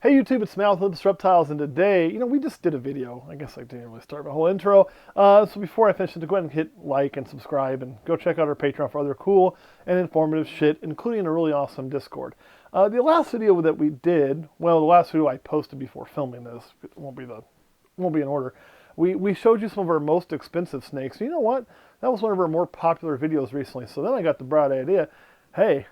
Hey YouTube, it's Olympus Reptiles, and today, we just did a video. I guess I didn't really start my whole intro. So before I finish it, go ahead and hit like and subscribe, and go check out our Patreon for other cool and informative shit, including a really awesome Discord. The last video that we did, well, the last video I posted before filming this, it won't be in order. We showed you some of our most expensive snakes. You know what? That was one of our more popular videos recently. So then I got the bright idea, hey,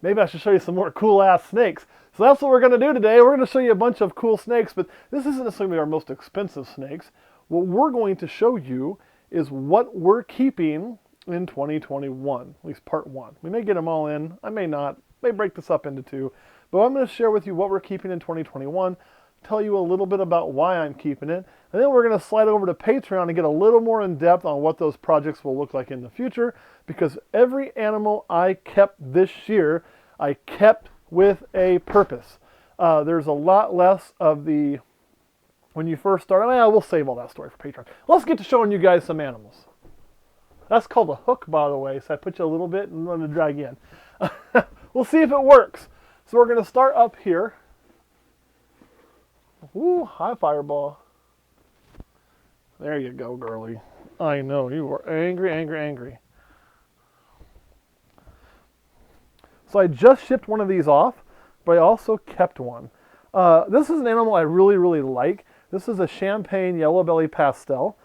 maybe I should show you some more cool-ass snakes. So that's what we're going to do today. We're going to show you a bunch of cool snakes, but this isn't necessarily our most expensive snakes. What we're going to show you is what we're keeping in 2021, at least part one. We may get them all in. I may not. May break this up into two. But I'm going to share with you what we're keeping in 2021, tell you a little bit about why I'm keeping it, and then we're going to slide over to Patreon and get a little more in depth on what those projects will look like in the future, because every animal I kept this year, I kept with a purpose. There's a lot less of the, when you first start, we'll save all that story for Patreon. Let's get to showing you guys some animals. That's called a hook, by the way, so I put you a little bit and I'm going to drag you in. We'll see if it works. So we're going to start up here. Ooh, hi, Fireball. There you go, girlie. I know, you were angry, angry, angry. So I just shipped one of these off, but I also kept one. This is an animal I really, really like. This is a champagne yellow belly pastel.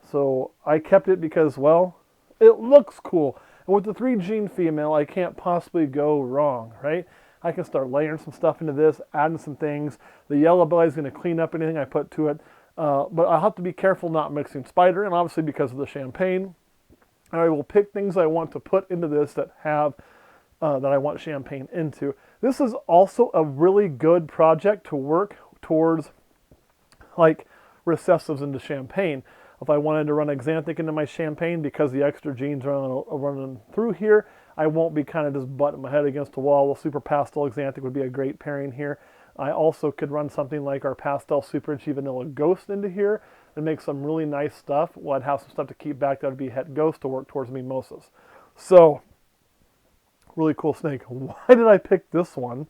So I kept it because, well, it looks cool. And with the 3 gene female, I can't possibly go wrong, right? I can start layering some stuff into this, adding some things. The yellow belly is going to clean up anything I put to it. But I'll have to be careful not mixing spider, and obviously because of the champagne, I will pick things I want to put into this that have that I want champagne into. This is also a really good project to work towards, like recessives into champagne. If I wanted to run xanthic into my champagne, because the extra genes are running through here, I won't be kind of just butting my head against the wall. Well, super pastel xanthic would be a great pairing here. I also could run something like our pastel super itchy vanilla ghost into here and make some really nice stuff. Well, I'd have some stuff to keep back that would be het ghost to work towards mimosas. So, really cool snake. Why did I pick this one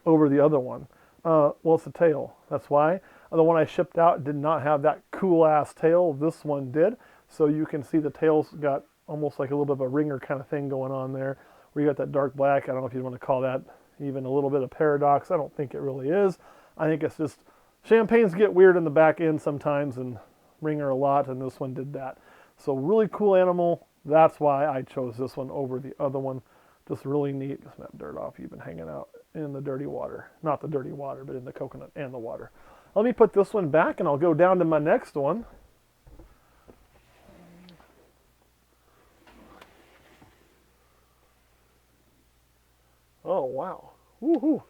over the other one? Well, it's the tail. That's why. The one I shipped out did not have that cool-ass tail. This one did. So you can see the tail's got almost like a little bit of a ringer kind of thing going on there, where you got that dark black. I don't know if you want to call that even a little bit of paradox. I don't think it really is. I think it's just champagnes get weird in the back end sometimes and ringer a lot, and this one did that. So really cool animal. That's why I chose this one over the other one. Just really neat. Just that dirt off. You've been hanging out in the dirty water. Not the dirty water, but in the coconut and the water. Let me put this one back, and I'll go down to my next one. Oh, wow. Woohoo.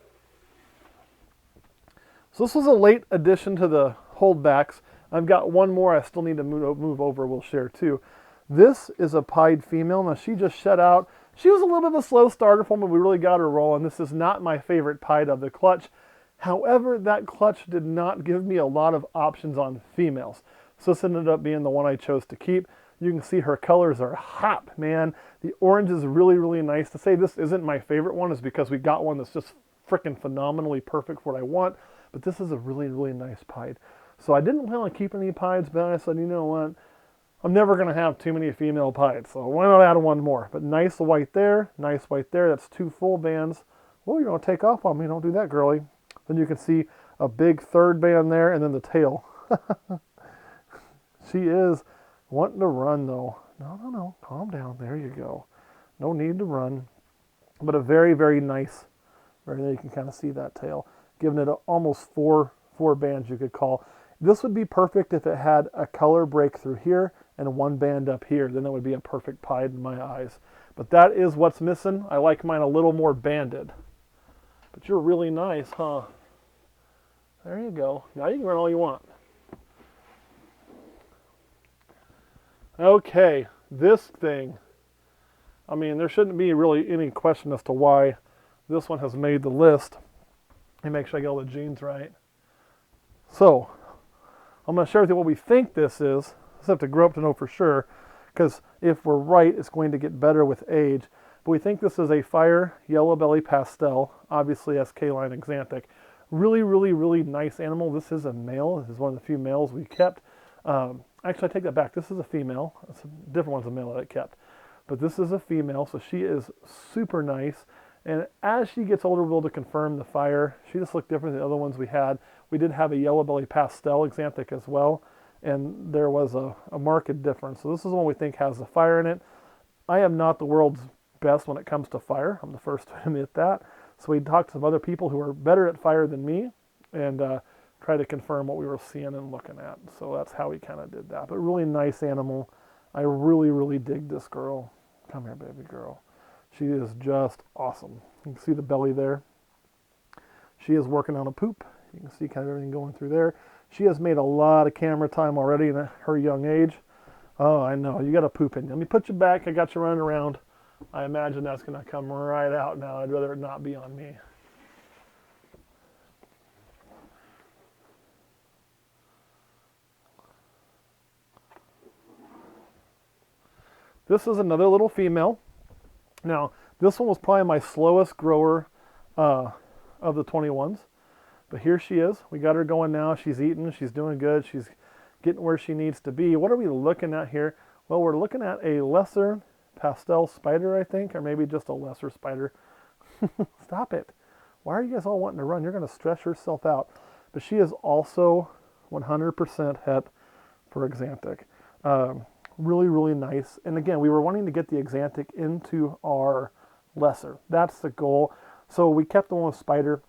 So this was a late addition to the holdbacks. I've got one more I still need to move over. We'll share too. This is a pied female. Now, she just shut out. She was a little bit of a slow starter for me, but we really got her rolling. This is not my favorite pied of the clutch. However, that clutch did not give me a lot of options on females. So this ended up being the one I chose to keep. You can see her colors are hot, man. The orange is really, really nice. To say this isn't my favorite one is because we got one that's just freaking phenomenally perfect for what I want. But this is a really, really nice pied. So I didn't plan on keeping any pieds, but I said, you know what? I'm never going to have too many female pieds, so why not add one more? But nice white there, nice white there. That's 2 full bands. Well, you're going to take off on me. Don't do that, girlie. Then you can see a big 3rd band there, and then the tail. She is wanting to run, though. No. Calm down. There you go. No need to run. But a very, very nice. Right there you can kind of see that tail. Giving it almost four bands, you could call. This would be perfect if it had a color break through here and 1 band up here. Then it would be a perfect pied in my eyes. But that is what's missing. I like mine a little more banded. But you're really nice, huh? There you go. Now you can run all you want. Okay, this thing. I mean, there shouldn't be really any question as to why this one has made the list. Let me make sure I get all the genes right. So, I'm going to share with you what we think this is. Just have to grow up to know for sure, because if we're right, it's going to get better with age. But we think this is a fire yellow belly pastel, obviously SK line xanthic. Really, really, really nice animal. This is a male. This is one of the few males we kept. Actually, I take that back. This is a female. It's a different one's a male that I kept. But this is a female, so she is super nice. And as she gets older, we'll be able to confirm the fire. She just looked different than the other ones we had. We did have a yellow belly pastel exanthic as well, and there was a marked difference. So this is the one we think has the fire in it. I am not the world's best when it comes to fire. I'm the first to admit that. So we talked to some other people who are better at fire than me, and try to confirm what we were seeing and looking at. So that's how we kind of did that. But really nice animal. I really, really dig this girl. Come here, baby girl. She is just awesome. You can see the belly there. She is working on a poop. You can see kind of everything going through there. She has made a lot of camera time already in her young age. Oh, I know. You got a poop in you. Let me put you back. I got you running around. I imagine that's going to come right out now. I'd rather it not be on me. This is another little female. Now, this one was probably my slowest grower of the 21s. But here she is. We got her going now. She's eating. She's doing good. She's getting where she needs to be. What are we looking at here? Well, we're looking at a lesser pastel spider, I think, or maybe just a lesser spider. Stop it. Why are you guys all wanting to run? You're going to stress yourself out. But she is also 100% het for exanthic. Really, really nice. And again, we were wanting to get the exanthic into our lesser. That's the goal. So we kept the one with spider.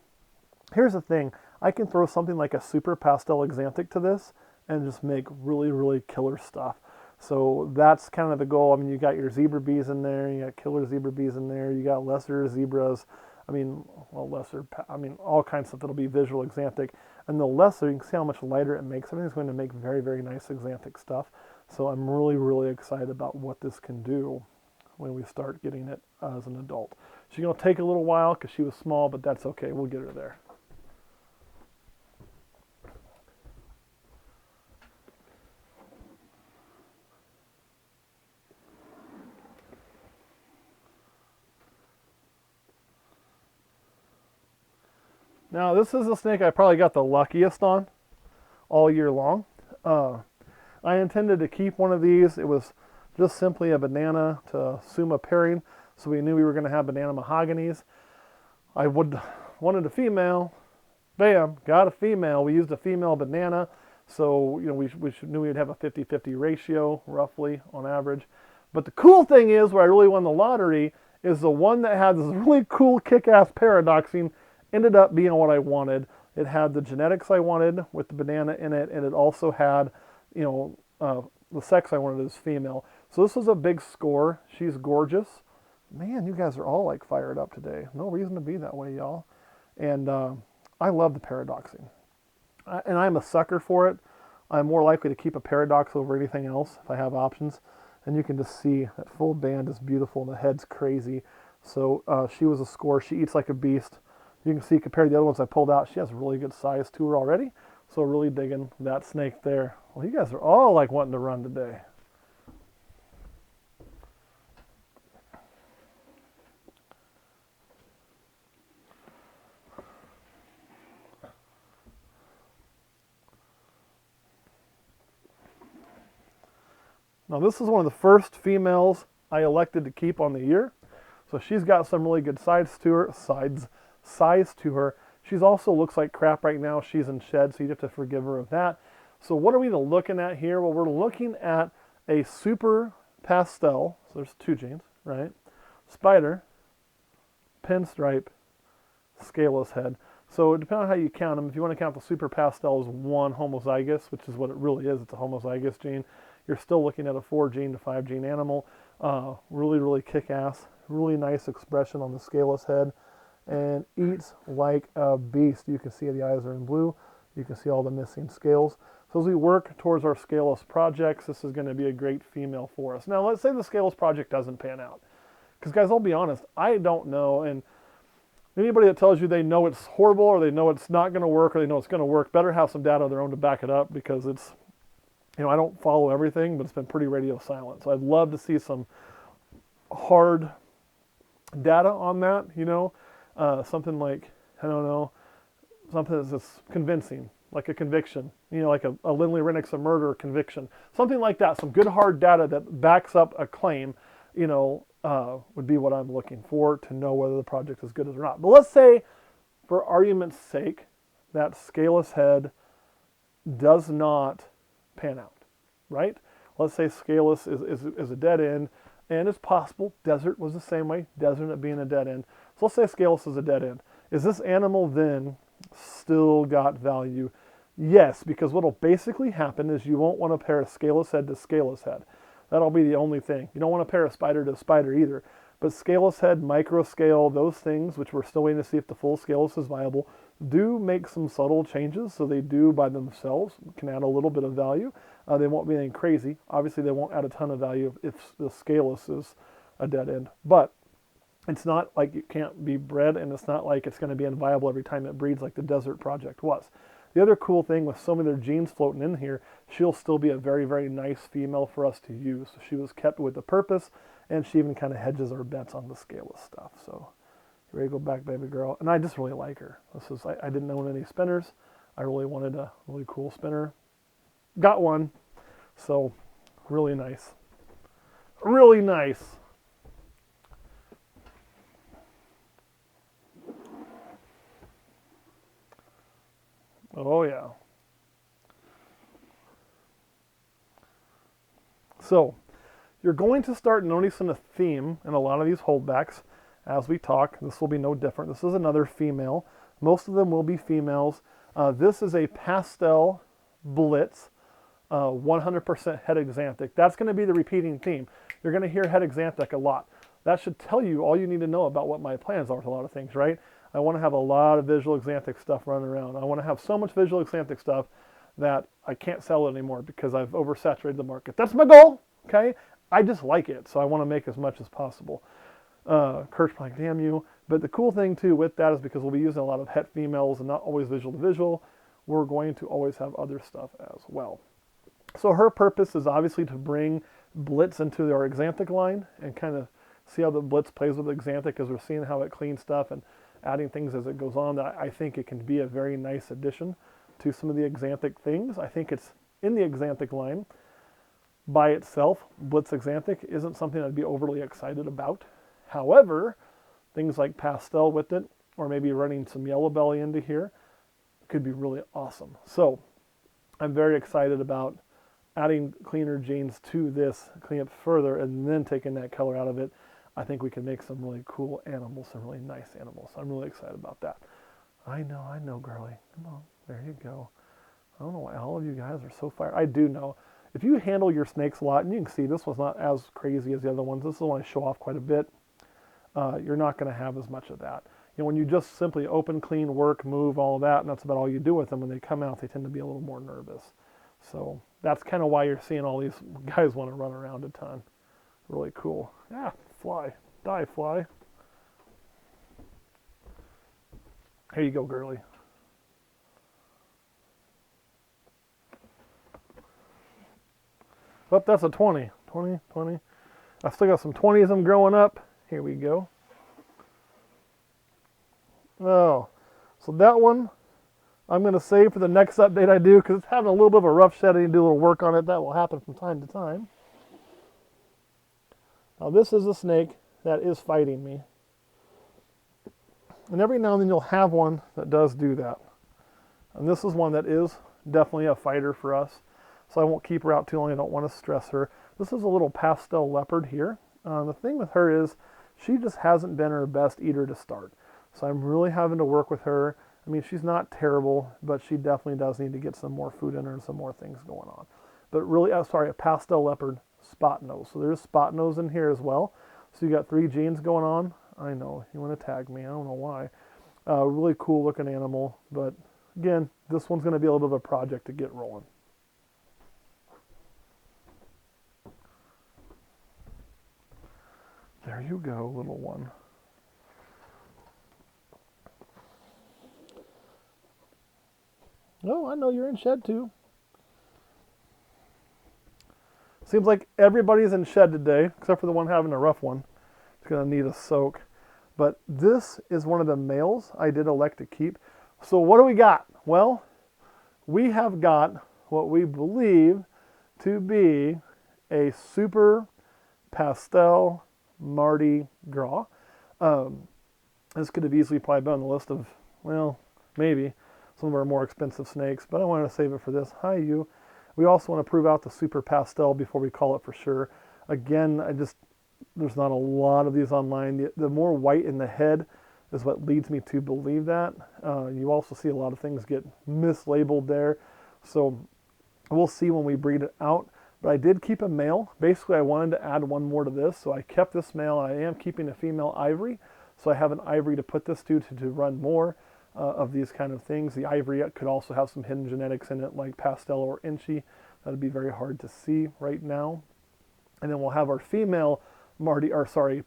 Here's the thing. I can throw something like a super pastel exanthic to this and just make really, really killer stuff. So that's kind of the goal. I mean, you got your zebra bees in there. You got killer zebra bees in there. You got lesser zebras. I mean, well, all kinds of stuff that'll be visual exanthic. And the lesser, you can see how much lighter it makes. Everything's going to make very, very nice exanthic stuff. So I'm really, really excited about what this can do when we start getting it as an adult. She's going to take a little while because she was small, but that's okay. We'll get her there. Now, this is the snake I probably got the luckiest on all year long. I intended to keep one of these. It was just simply a banana to Suma pairing, so we knew we were going to have banana mahoganies. I wanted a female. Bam, got a female. We used a female banana, so we knew we'd have a 50-50 ratio, roughly, on average. But the cool thing is, where I really won the lottery, is the one that had this really cool kick-ass paradoxing ended up being what I wanted. It had the genetics I wanted with the banana in it, and it also had, the sex I wanted as female. So this was a big score. She's gorgeous. Man, you guys are all like fired up today. No reason to be that way, y'all. And I love the paradoxing. And I'm a sucker for it. I'm more likely to keep a paradox over anything else if I have options. And you can just see that full band is beautiful and the head's crazy. So she was a score. She eats like a beast. You can see compared to the other ones I pulled out, she has really good size to her already. So really digging that snake there. Well, you guys are all like wanting to run today. Now this is one of the first females I elected to keep on the year. So she's got some really good size to her. She's also looks like crap right now. She's in shed, so you have to forgive her of that. So what are we looking at here? Well, we're looking at a super pastel. So there's two genes, right? Spider, pinstripe, scaleless head. So depending on how you count them, if you want to count the super pastel as one homozygous, which is what it really is, it's a homozygous gene, you're still looking at a 4-gene to 5-gene animal. Really, really kick-ass. Really nice expression on the scaleless head. And eats like a beast. You can see the eyes are in blue. You can see all the missing scales. So as we work towards our scaleless projects, this is going to be a great female for us. Now, let's say the scaleless project doesn't pan out. Because, guys, I'll be honest, I don't know. And anybody that tells you they know it's horrible or they know it's not going to work or they know it's going to work, better have some data of their own to back it up, because it's, I don't follow everything, but it's been pretty radio silent. So I'd love to see some hard data on that, something like, I don't know, something that's convincing, like a conviction, you know, like a Lindley Rennick's a murder conviction, something like that. Some good hard data that backs up a claim, you know, would be what I'm looking for to know whether the project is good or not. But let's say, for argument's sake, that scaleless head does not pan out, right? Let's say scaleless is a dead end, and it's possible desert was the same way, desert ended up being a dead end. So let's say scaleless is a dead end. Is this animal then still got value? Yes, because what will basically happen is you won't want to pair a scaleless head to scaleless head. That'll be the only thing. You don't want to pair a spider to a spider either. But scaleless head, micro scale, those things, which we're still waiting to see if the full scaleless is viable, do make some subtle changes. So they do by themselves can add a little bit of value. They won't be anything crazy. Obviously, they won't add a ton of value if the scaleless is a dead end. But it's not like it can't be bred, and it's not like it's going to be inviable every time it breeds like the Desert Project was. The other cool thing with so many of their genes floating in here, she'll still be a very, very nice female for us to use. So she was kept with a purpose, and she even kind of hedges our bets on the scaleless stuff. So you ready to go back, baby girl? And I just really like her. I didn't own any spinners. I really wanted a really cool spinner. Got one. So really nice. Really nice. Oh yeah. So you're going to start noticing a theme in a lot of these holdbacks as we talk. This will be no different. This is another female. Most of them will be females. This is a Pastel Blitz, 100% het axanthic. That's going to be the repeating theme. You're going to hear het axanthic a lot. That should tell you all you need to know about what my plans are with a lot of things, right? I want to have a lot of visual axanthic stuff running around. I want to have so much visual axanthic stuff that I can't sell it anymore because I've oversaturated the market. That's my goal, okay? I just like it, so I want to make as much as possible. Kurt's like, damn you. But the cool thing, too, with that is because we'll be using a lot of het females and not always visual to visual, we're going to always have other stuff as well. So her purpose is obviously to bring Blitz into our axanthic line and kind of see how the Blitz plays with axanthic as we're seeing how it cleans stuff and adding things as it goes on. I think it can be a very nice addition to some of the axanthic things. I think it's in the axanthic line by itself. Blitz axanthic isn't something I'd be overly excited about. However, things like pastel with it, or maybe running some yellow belly into here, could be really awesome. So I'm very excited about adding cleaner genes to this, clean up further, and then taking that color out of it. I think we can make some really cool animals, some really nice animals. I'm really excited about that. I know, girlie. Come on, there you go. I don't know why all of you guys are so fired. I do know. If you handle your snakes a lot, and you can see this was not as crazy as the other ones. This is one I show off quite a bit. You're not going to have as much of that. You know, when you just simply open, clean, work, move, all of that, and that's about all you do with them, when they come out, they tend to be a little more nervous. So that's kind of why you're seeing all these guys want to run around a ton. Really cool. Yeah, fly. Die, fly. Here you go, girlie. Oh, that's a 20. 20, 20. I still got some 20s of them growing up. Here we go. Oh, so that one I'm going to save for the next update I do because it's having a little bit of a rough shed. I need to do a little work on it. That will happen from time to time. Now this is a snake that is fighting me. And every now and then you'll have one that does do that. And this is one that is definitely a fighter for us. So I won't keep her out too long. I don't want to stress her. This is a little Pastel Leopard here. The thing with her is she just hasn't been her best eater to start. So I'm really having to work with her. I mean, she's not terrible, but she definitely does need to get some more food in her and some more things going on. But really, a Pastel Leopard spot nose. So there's spot nose in here as well. So you got 3 genes going on. I know, you want to tag me. I don't know why. Really cool looking animal. But again, this one's going to be a little bit of a project to get rolling. There you go, little one. Oh, I know you're in shed too. Seems like everybody's in shed today, except for the one having a rough one. It's going to need a soak. But this is one of the males I did elect to keep. So what do we got? Well, we have got what we believe to be a super Pastel Marty Gras. This could have easily probably been on the list of, well, maybe some of our more expensive snakes, but I wanted to save it for this. Hi, you. We also want to prove out the super pastel before we call it for sure. Again, there's not a lot of these online. The more white in the head is what leads me to believe that. You also see a lot of things get mislabeled there. So we'll see when we breed it out. But I did keep a male. Basically, I wanted to add one more to this, so I kept this male. I am keeping a female ivory, so I have an ivory to put this to run more of these kind of things. The ivory could also have some hidden genetics in it, like pastel or inchy. That would be very hard to see right now. And then we'll have our female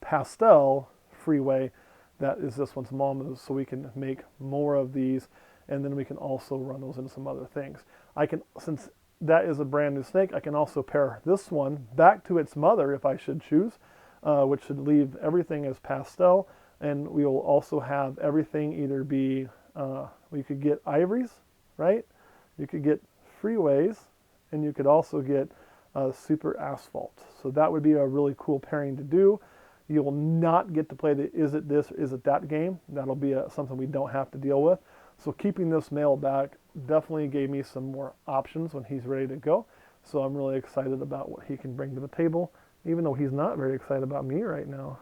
pastel freeway. That is this one's mom, so we can make more of these, and then we can also run those into some other things. Since that is a brand new snake, I can also pair this one back to its mother if I should choose, which should leave everything as pastel, and we will also have everything either be, we could get ivories, right? You could get freeways, and you could also get super asphalt. So that would be a really cool pairing to do. You will not get to play the is it this or is it that game. That'll be something we don't have to deal with. So keeping this male back definitely gave me some more options when he's ready to go. So I'm really excited about what he can bring to the table, even though he's not very excited about me right now.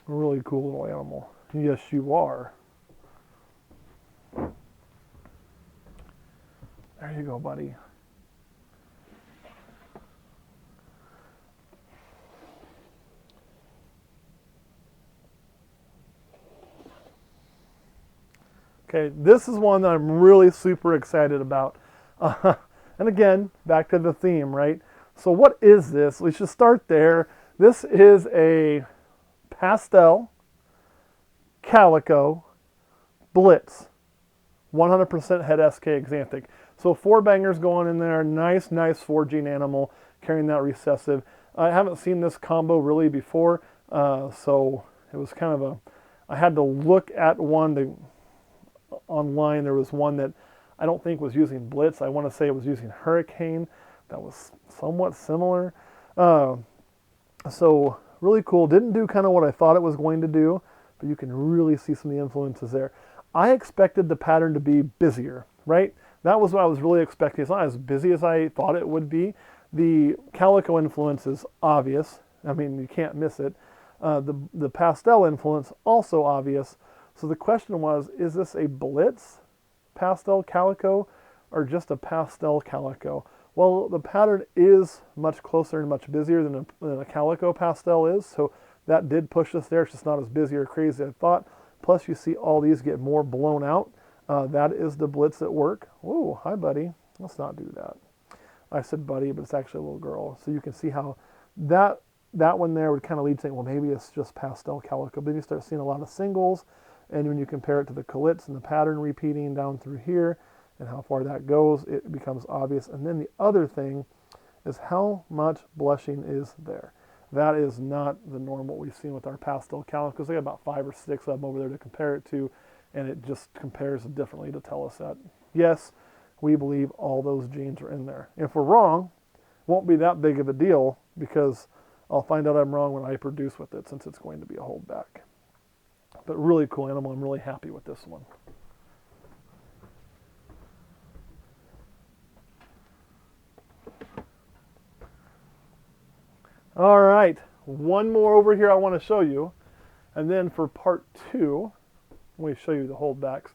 A really cool little animal. Yes, you are. There you go, buddy. Okay, this is one that I'm really super excited about. And again, back to the theme, right? So what is this? We should start there. This is a Pastel Calico Blitz. 100% head SK Xanthic. So 4 bangers going in there. Nice 4-gene animal carrying that recessive. I haven't seen this combo really before, so it was kind of I had to look at one online. There was one that I don't think was using Blitz. I want to say it was using Hurricane. That was somewhat similar. So really cool. Didn't do kind of what I thought it was going to do, but you can really see some of the influences there. I expected the pattern to be busier, right? That was what I was really expecting. It's not as busy as I thought it would be. The Calico influence is obvious. I mean, you can't miss it. The pastel influence, also obvious. So the question was, is this a Blitz Pastel Calico or just a Pastel Calico? Well, the pattern is much closer and much busier than a Calico Pastel is, so that did push us there. It's just not as busy or crazy as I thought. Plus, you see all these get more blown out. That is the Blitz at work. Whoa, hi, buddy. Let's not do that. I said buddy, but it's actually a little girl. So you can see how that one there would kind of lead to saying, well, maybe it's just Pastel Calico. But then you start seeing a lot of singles, and when you compare it to the Colits and the pattern repeating down through here and how far that goes, it becomes obvious. And then the other thing is how much blushing is there. That is not the normal we've seen with our Pastel Calicos. They got about 5 or 6 of them over there to compare it to, and it just compares differently to tell us that, yes, we believe all those genes are in there. If we're wrong, it won't be that big of a deal because I'll find out I'm wrong when I produce with it, since it's going to be a holdback. But really cool animal. I'm really happy with this one. All right, one more over here I want to show you. And then for part 2, when we show you the holdbacks,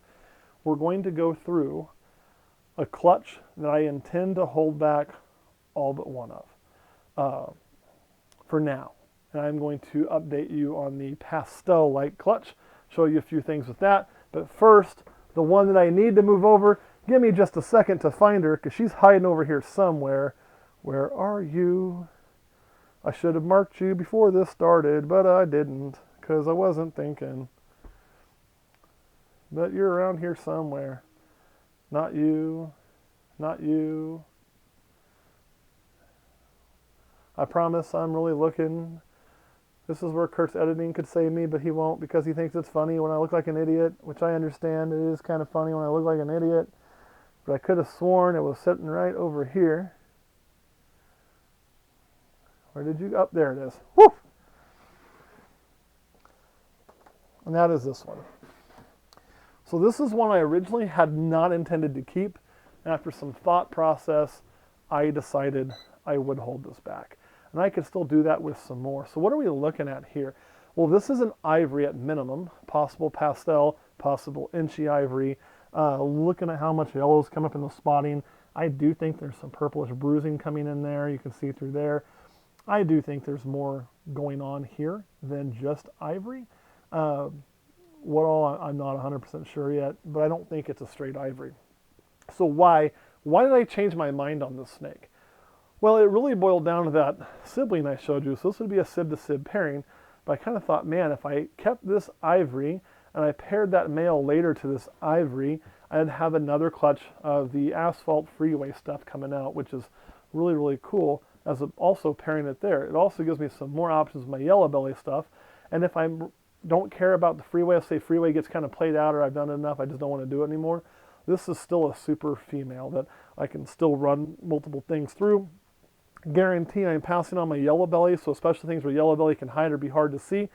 we're going to go through a clutch that I intend to hold back all but one of for now. And I'm going to update you on the pastel-like clutch, show you a few things with that. But first, the one that I need to move over, give me just a second to find her because she's hiding over here somewhere. Where are you? I should have marked you before this started, but I didn't because I wasn't thinking. But you're around here somewhere. Not you. Not you. I promise I'm really looking. This is where Kurt's editing could save me, but he won't because he thinks it's funny when I look like an idiot, which I understand. It is kind of funny when I look like an idiot. But I could have sworn it was sitting right over here. Where did you? Up there it is. Woo! And that is this one. So this is one I originally had not intended to keep. After some thought process, I decided I would hold this back. And I could still do that with some more. So what are we looking at here? Well, this is an ivory at minimum. Possible pastel, possible inchy ivory. Looking at how much yellow's come up in the spotting, I do think there's some purplish bruising coming in there. You can see through there. I do think there's more going on here than just ivory. What all, I'm not 100% sure yet, but I don't think it's a straight ivory. So why did I change my mind on this snake? Well, it really boiled down to that sibling I showed you. So this would be a sib to sib pairing, but I kind of thought, man, if I kept this ivory and I paired that male later to this ivory, I'd have another clutch of the asphalt freeway stuff coming out, which is really, really cool. As also pairing it there, it also gives me some more options with my yellow belly stuff. And if I don't care about the freeway, say freeway gets kind of played out or I've done it enough, I just don't want to do it anymore, this is still a super female that I can still run multiple things through. Guarantee I'm passing on my yellow belly, so especially things where yellow belly can hide or be hard to see,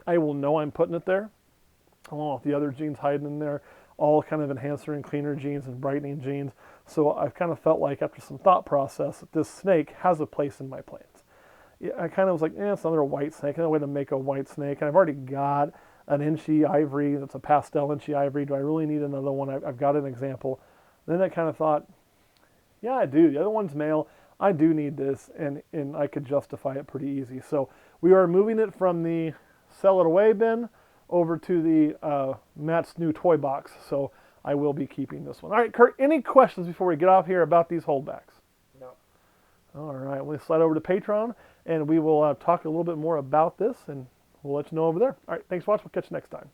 I will know I'm putting it there. Along with the other genes hiding in there, all kind of enhancer and cleaner genes and brightening genes. So I've kind of felt like after some thought process that this snake has a place in my plans. I kind of was like, it's another white snake, another way to make a white snake. And I've already got an inchy ivory that's a pastel inchy ivory. Do I really need another one? I've got an example. Then I kind of thought, yeah, I do. The other one's male. I do need this, and I could justify it pretty easy. So we are moving it from the sell it away bin over to the Matt's new toy box. So I will be keeping this one. All right, Kurt, any questions before we get off here about these holdbacks? No. All right, we'll slide over to Patreon, and we will talk a little bit more about this, and we'll let you know over there. All right, thanks for watching. We'll catch you next time.